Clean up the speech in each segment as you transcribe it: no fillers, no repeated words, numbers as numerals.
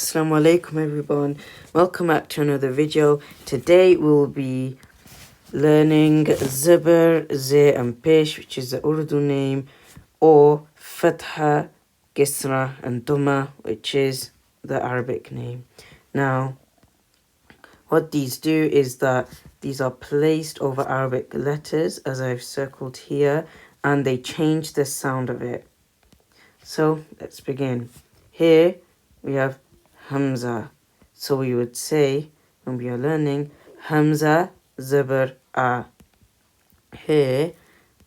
Assalamu alaikum everyone, welcome back to another video. Today we'll be learning Zabar, Z and Pesh, which is the Urdu name, or Fatha, Kisra and Duma, which is the Arabic name. Now, what these do is that these are placed over Arabic letters, as I've circled here, and they change the sound of it. So, let's begin. Here we have Hamza. So we would say, when we are learning, Hamza, Zabar, A. Here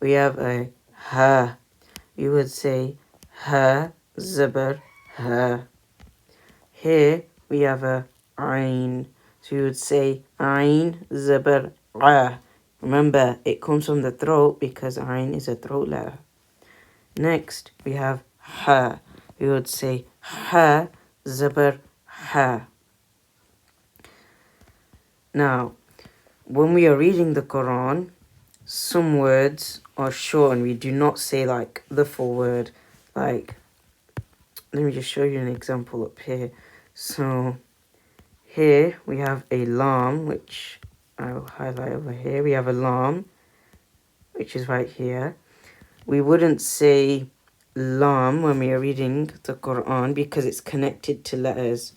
we have a Ha. We would say, Ha, Zabar, Ha. Here we have a Ain. So we would say, Ain, Zabar, A. Remember, it comes from the throat because Ain is a throat letter. Next, we have Ha. We would say, Ha, Zabar, Ha. Now, when we are reading the Quran, some words are short and we do not say like the full word. Like, let me just show you an example up here. So, here we have a lam, which I will highlight over here. We have a lam, which is right here. We wouldn't say lam when we are reading the Quran because it's connected to letters.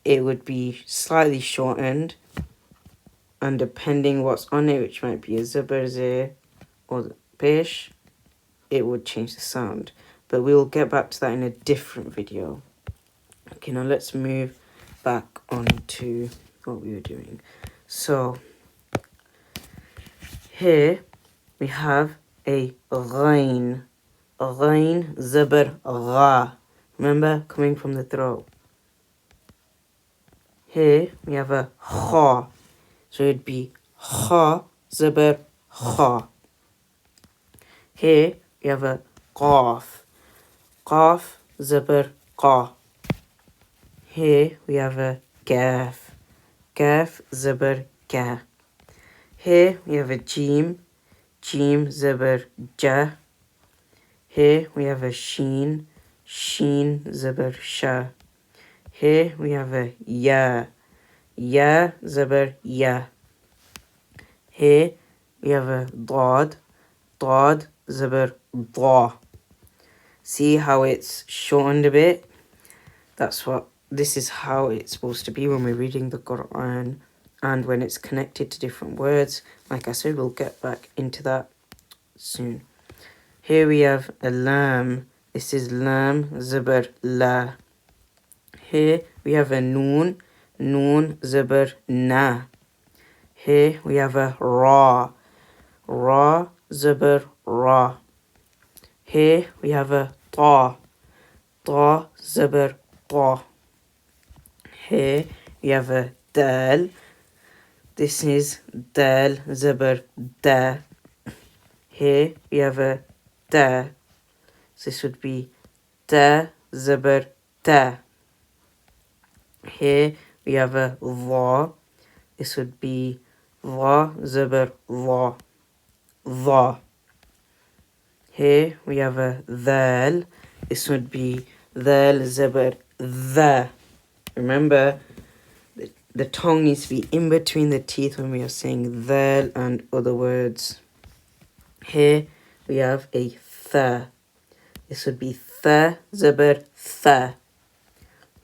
It would be slightly shortened, and depending what's on it, which might be a Zabar, Z or Pesh, it would change the sound. But we'll get back to that in a different video. Okay, now let's move back on to what we were doing. So, here we have a Ghain. Ghain, Zabar, Gha. Remember, coming from the throat. Here we have a Kha. So it'd be Kha, Zabar, Kha. Here we have a Qaf. Qaf, Zabar, Qa. Here we have a Kaf. Kaf, Zabar, Ka. Here we have a Jim. Jim, Zabar, Ja. Here we have a Sheen. Sheen, Zabar, Sha. Here we have a Ya. Ya, Zabar, Ya. Here we have a Dad. Dad, Zabar, Da. See how it's shortened a bit? This is how it's supposed to be when we're reading the Quran and when it's connected to different words. Like I said, we'll get back into that soon. Here we have a Lam. This is Lam, Zabar, La. Here we have a Noon. Noon, Zabar, Na. Here we have a Ra. Ra, Zabar, Ra. Here we have a Ta. Ta, Zabar, Ta. Here we have a Dal. This is Dal, Zabar, Da. Here we have a Da. So this would be Da, Zabar, Da. Here we have a Va. This would be Va, Zabar, Va. Va. Here we have a Dhal. This would be Dhal, Zabar, Dha. Remember, the tongue needs to be in between the teeth when we are saying Dhal and other words. Here we have a Tha. This would be Tha, Zabar, Tha.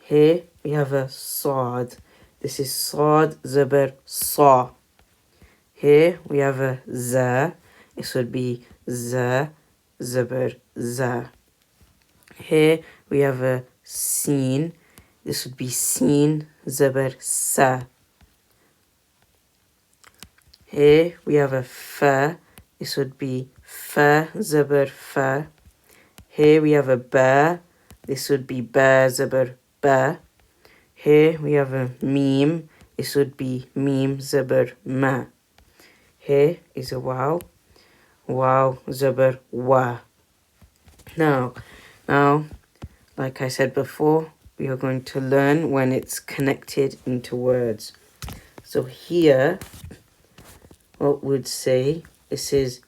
Here we have a Sad. This is Sad, Zabar, Sa. Here we have a Za. This would be Za, Zabar, Za. Here we have a Sin. This would be Sin, Zabar, Sa. Here we have a Fa. This would be Fa, Zabar, Fa. Here we have a Ba. This would be Ba, Zabar, Ba. Here we have a Mim. This would be Mim, Zabar, Ma. Here is a Wow. Wow, Zabar, Wa. Now, like I said before, we are going to learn when it's connected into words. So here, what would say, this is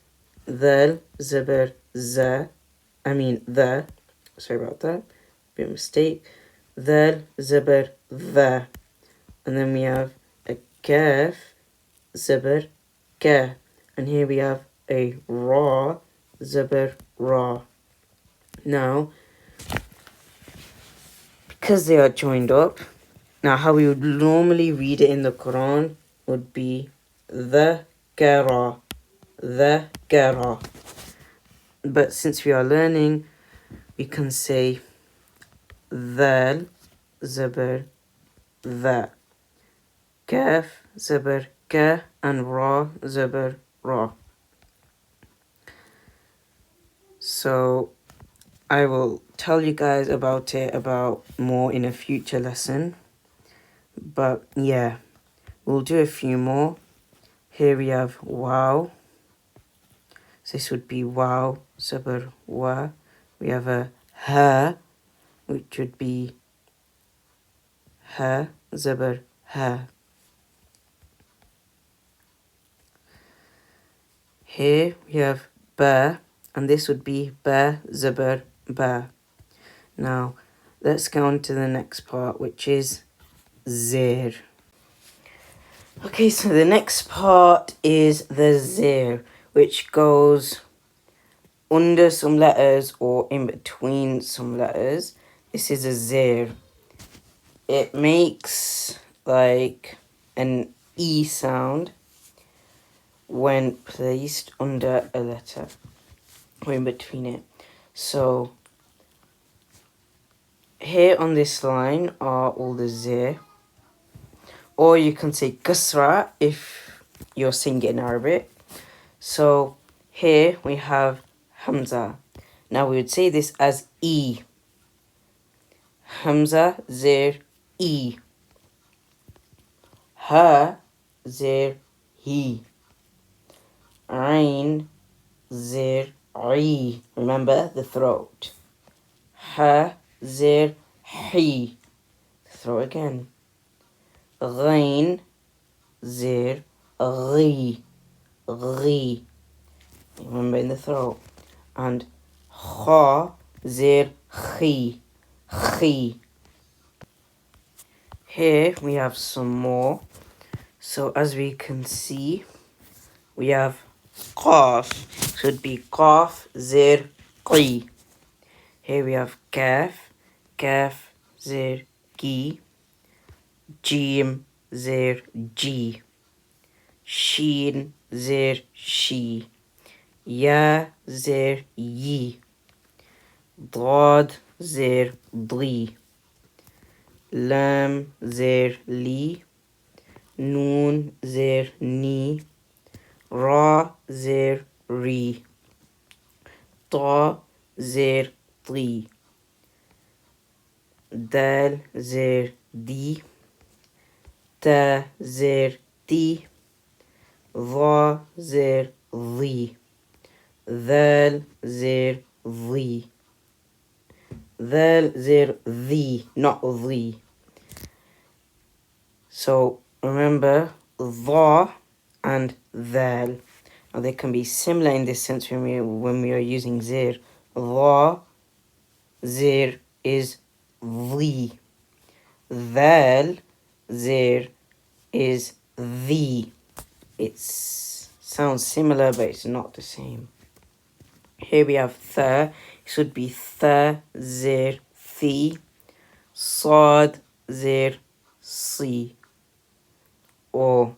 Dhal, Zabar, Za. The, sorry about that, bit of mistake. Dal, Zabar, Dha. And then we have a Kaf, Zabar, Ka. And here we have a Ra, Zabar, Ra. Now, because they are joined up, now how we would normally read it in the Quran would be the Kara, the Kara. But since we are learning, we can say Dhal, Zabar, Dha. Kaf, Zabar, Ka. And Ra, Zabar, Ra. So I will tell you guys about it more in a future lesson. But yeah, we'll do a few more. Here we have wow. So this would be wow, Zabar, wa. We have a ha, which would be ha, Zabar, ha. Here we have ba, and this would be ba, Zabar, ba. Now, let's go on to the next part, which is zir. Okay, so the next part is the zir, which goes under some letters or in between some letters. This is a zir. It makes like an E sound when placed under a letter or in between it. So here on this line are all the zir, or you can say kasra if you're singing in Arabic. So here we have hamza. Now we would say this as E. Hamza, zir, E. Ha, zir, he. Ain, zir, I. Remember the throat. Ha, zir, he. Throat again. Ghain, zir, ghi. Ghi. Remember in the throat. And kha, zir, khi. Khi. Here we have some more. So as we can see, we have qaf. Should be qaf, zir, qi. Here we have kaf. Kaf, zir, ki. Jim, zir, ji. Sheen, zir, she. Ya, zir, yi. Dad, zir, dli. Lam, zir, li. Noon, zir, ni. Ra, zir, ri. Ta, zir, ti. Dal, zir, di. Ta, zir, ti. Dha, zir, dhi. Dhal, zir, dhi. Dhal, zir, dhi, not dhi. So remember, dha and dhal. Now they can be similar in this sense when we are using zir. Dha, zir is dhi. Dhal, zir is the. It sounds similar, but it's not the same. Here we have tha. It should be tha, zir, thi. Sad, zir, si. Or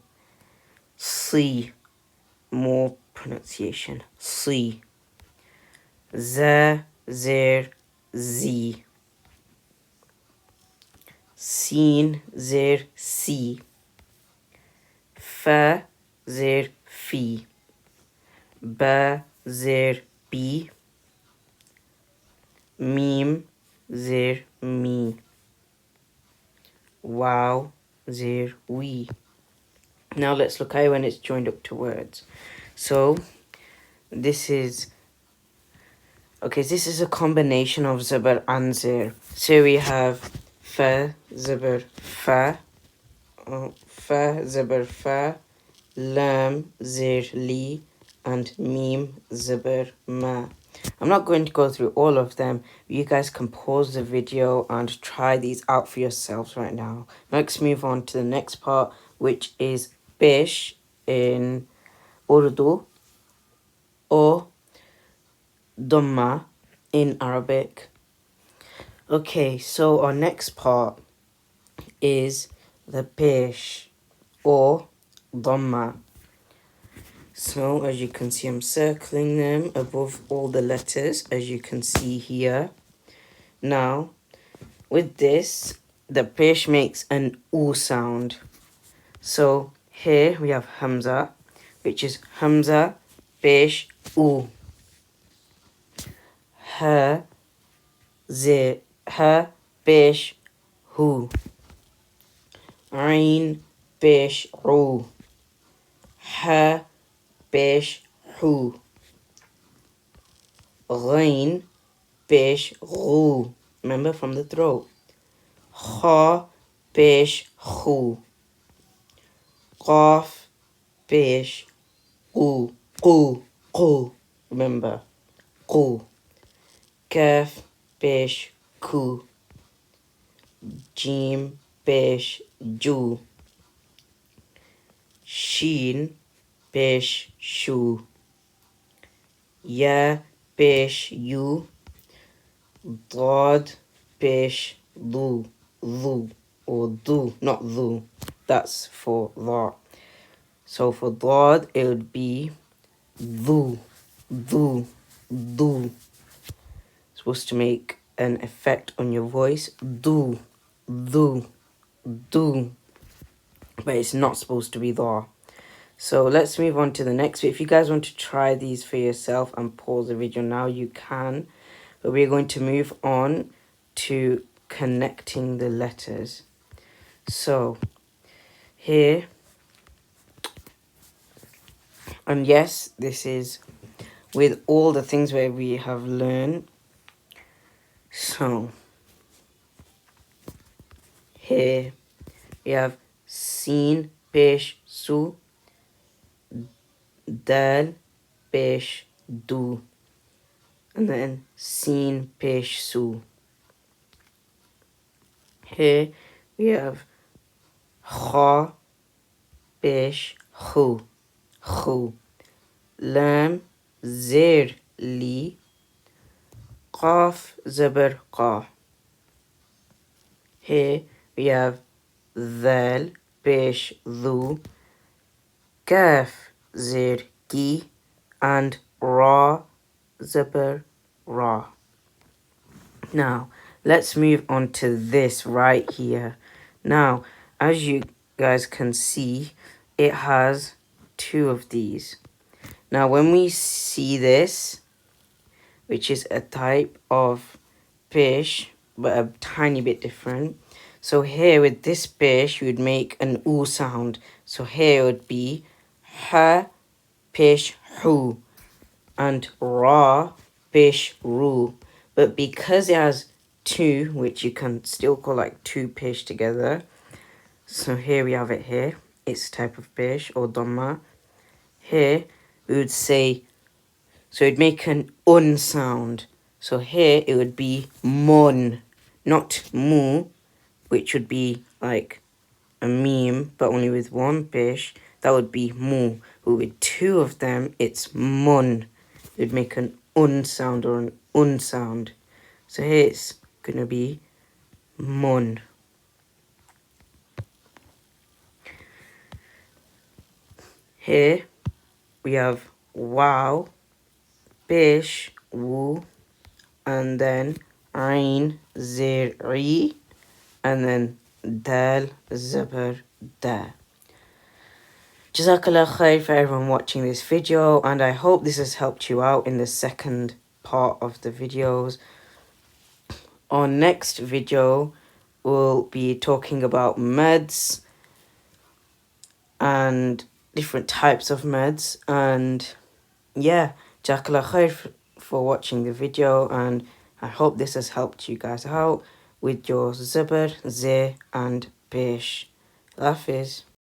si. More pronunciation. Si. Za, zir, zi. Sin, zir, si. Fa, zir, fi. Ba, zir, bi. Mim, zir, mi. Wow, zir, we. Now let's look at when it's joined up to words. So this is a combination of zabar and zir. So we have fa, zabar, fa. Fa, zabar, fa. Lam, zir, li. And mim, zabar, ma. I'm not going to go through all of them. You guys can pause the video and try these out for yourselves right now. Let's move on to the next part, which is Pesh in Urdu or Dhamma in Arabic. Okay, so our next part is the Pesh or Dhamma. So as you can see, I'm circling them above all the letters, as you can see here. Now, with this, the Pesh makes an U sound. So here we have Hamza, which is Hamza, Pesh, U. Ha, Z, Ha, Pesh, Hu. Ain, Pesh, Ru. Ha, Pesh, Hu. Ghain, Pesh, Ru. Remember, from the throat. Kha, Pesh, Khu. Qaf, Pesh, Qu. Qu. Remember, Qu. Kaf, Pesh, Ku. Jim, Pesh, Ju. Sheen, Pesh, Shu. Ya, Pesh, Yu. Dad, Pesh, Lu. Lu. Or Du, not Lu. That's for that. So for Dad, it would be Du. Du. Du. Supposed to make an effect on your voice. Du. Du. Du. But it's not supposed to be there. So let's move on to the next bit. If you guys want to try these for yourself and pause the video now, you can. But we're going to move on to connecting the letters. So here, and yes, this is with all the things where we have learned. So here we have Sin, Pesh, Su, Dal, Pesh, Du, and then Sin, Pesh, Su. Here we have Kha, Pesh, Khu, Khu, Lam, Zir, Li, Qaf, Zabar, Qa. Here we have Dhal, Pesh, Dhu, Kaf, Zir, Ki, and Ra, Zabar, Ra. Now, let's move on to this right here. Now, as you guys can see, it has two of these. Now, when we see this, which is a type of Pesh, but a tiny bit different. So here with this Pesh, you would make an U sound. So here would be Ha, Pesh, Hu, and Ra, Pesh, Ru. But because it has two, which you can still call like two Pesh together. So here we have it here. It's a type of Pesh or Dhamma. Here we would say, so it'd make an Un sound. So here it would be Mun, not Mu, which would be like a meme, but only with one Pesh. That would be Mu. But with two of them, it's Mun. It would make an Un sound or an Un sound. So here it's going to be Mun. Here we have Wow, Pesh, Wu, and then Ain, Zir, Ri, and then Dal, Zabar, Da. Jazakallah khair for everyone watching this video, and I hope this has helped you out in the second part of the videos. Our next video will be talking about meds and different types of meds, and yeah, jazakallah khair for watching the video, and I hope this has helped you guys out with your Zabar, Ze, and Pesh. Hafiz.